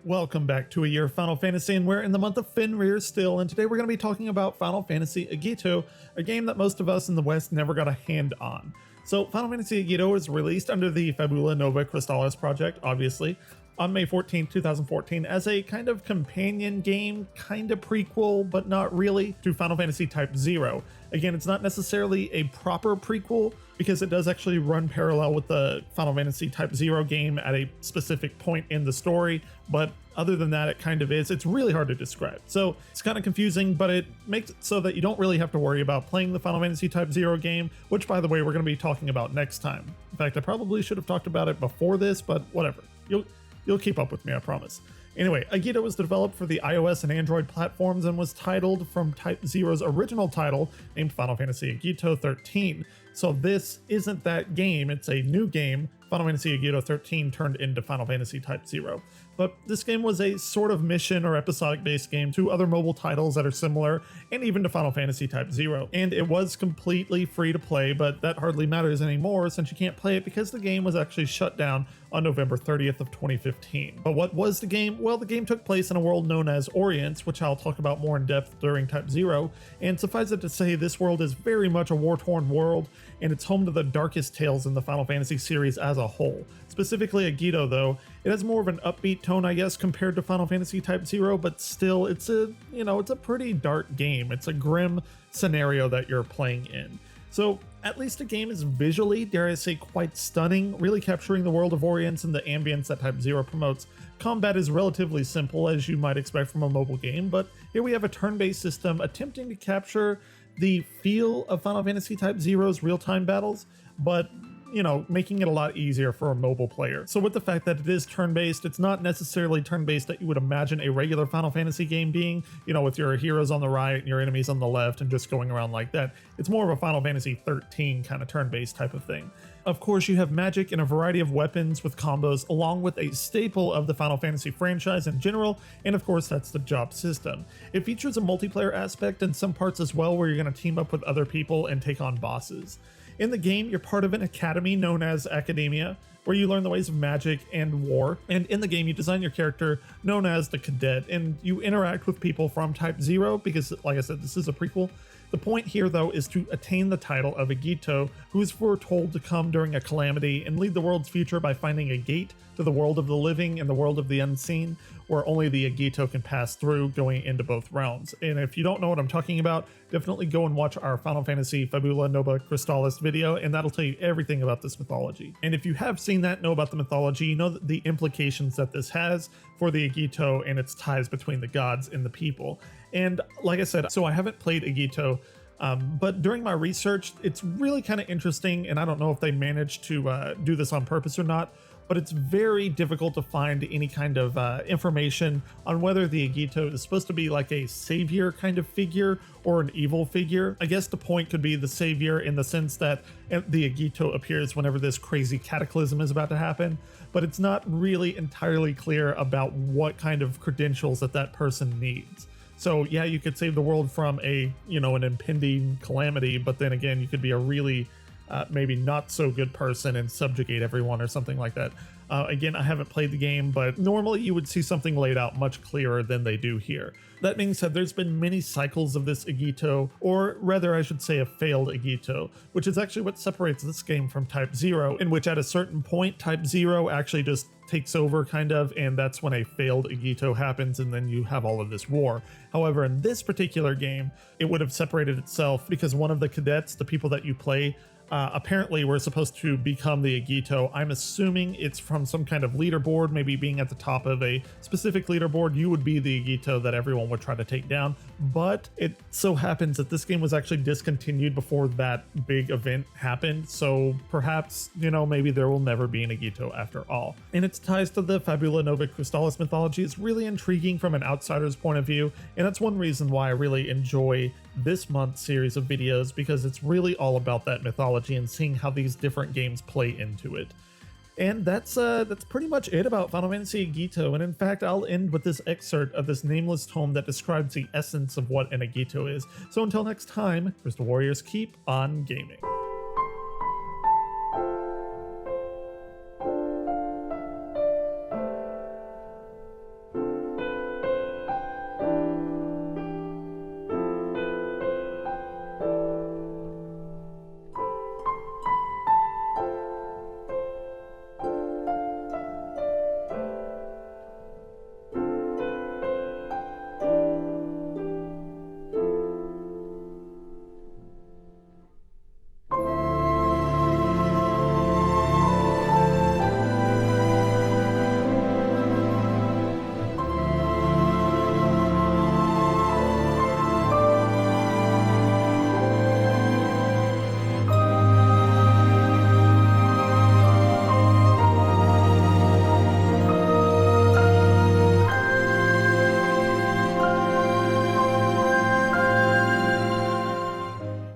Welcome back to A Year of Final Fantasy, and we're in the month of Fenrir still, and today we're going to be talking about Final Fantasy Agito, a game that most of us in the West never got a hand on. So Final Fantasy Agito was released under the Fabula Nova Crystallis project, obviously, on May 14, 2014 as a kind of companion game, kind of prequel, but not really, to Final Fantasy Type-0. Again, it's not necessarily a proper prequel because it does actually run parallel with the Final Fantasy Type-0 game at a specific point in the story, but other than that, it kind of is. It's really hard to describe. So it's kind of confusing, but it makes it so that you don't really have to worry about playing the Final Fantasy Type-0 game, which, by the way, we're going to be talking about next time. In fact, I probably should have talked about it before this, but whatever. You'll keep up with me, I promise. Anyway, Agito was developed for the iOS and Android platforms and was titled from Type-0's original title, named Final Fantasy Agito 13. So this isn't that game, it's a new game. Final Fantasy Agito 13 turned into Final Fantasy Type-0. But this game was a sort of mission or episodic based game to other mobile titles that are similar, and even to Final Fantasy Type-0. And it was completely free to play, but that hardly matters anymore since you can't play it because the game was actually shut down on November 30th of 2015. But what was the game? Well, the game took place in a world known as Orience, which I'll talk about more in depth during Type-0, and suffice it to say, this world is very much a war-torn world, and it's home to the darkest tales in the Final Fantasy series as a whole. Specifically Agito, though, it has more of an upbeat tone, I guess, compared to Final Fantasy Type-0, but still, it's a pretty dark game. It's a grim scenario that you're playing in. So, at least the game is visually, dare I say, quite stunning, really capturing the world of Orience and the ambience that Type-0 promotes. Combat is relatively simple, as you might expect from a mobile game, but here we have a turn-based system attempting to capture the feel of Final Fantasy Type-0's real-time battles, but making it a lot easier for a mobile player. So with the fact that it is turn-based, it's not necessarily turn-based that you would imagine a regular Final Fantasy game being, with your heroes on the right and your enemies on the left and just going around like that. It's more of a Final Fantasy 13 kind of turn-based type of thing. Of course, you have magic and a variety of weapons with combos, along with a staple of the Final Fantasy franchise in general, and of course that's the job system. It features a multiplayer aspect in some parts as well, where you're going to team up with other people and take on bosses. In the game, you're part of an academy known as Academia, where you learn the ways of magic and war, and in the game you design your character known as the Cadet, and you interact with people from Type-0 because, like I said, this is a prequel. The point here, though, is to attain the title of Agito, who is foretold to come during a calamity and lead the world's future by finding a gate to the world of the living and the world of the unseen, where only the Agito can pass through, going into both realms. And if you don't know what I'm talking about, definitely go and watch our Final Fantasy Fabula Nova Crystallis video, and that'll tell you everything about this mythology. And if you have seen that, know about the mythology, you know the implications that this has for the Agito and its ties between the gods and the people. And like I said, so I haven't played Agito, but during my research, it's really kind of interesting, and I don't know if they managed to do this on purpose or not, but it's very difficult to find any kind of information on whether the Agito is supposed to be like a savior kind of figure or an evil figure. I guess the point could be the savior in the sense that the Agito appears whenever this crazy cataclysm is about to happen, but it's not really entirely clear about what kind of credentials that person needs. So yeah, you could save the world from an impending calamity, but then again, you could be a really maybe not so good person and subjugate everyone or something like that. Again, I haven't played the game, but normally you would see something laid out much clearer than they do here. That being said, there's been many cycles of this Agito, or rather I should say a failed Agito, which is actually what separates this game from Type-0, in which at a certain point Type-0 actually just takes over kind of, and that's when a failed Agito happens, and then you have all of this war. However, in this particular game, it would have separated itself because one of the cadets, the people that you play, apparently we're supposed to become the Agito. I'm assuming it's from some kind of leaderboard, maybe being at the top of a specific leaderboard, you would be the Agito that everyone would try to take down. But it so happens that this game was actually discontinued before that big event happened, so perhaps, maybe there will never be an Agito after all. And its ties to the Fabula Nova Crystallis mythology is really intriguing from an outsider's point of view, and that's one reason why I really enjoy this month's series of videos, because it's really all about that mythology and seeing how these different games play into it. And that's pretty much it about Final Fantasy Agito, and in fact I'll end with this excerpt of this nameless tome that describes the essence of what an Agito is. So until next time, Crystal Warriors, keep on gaming.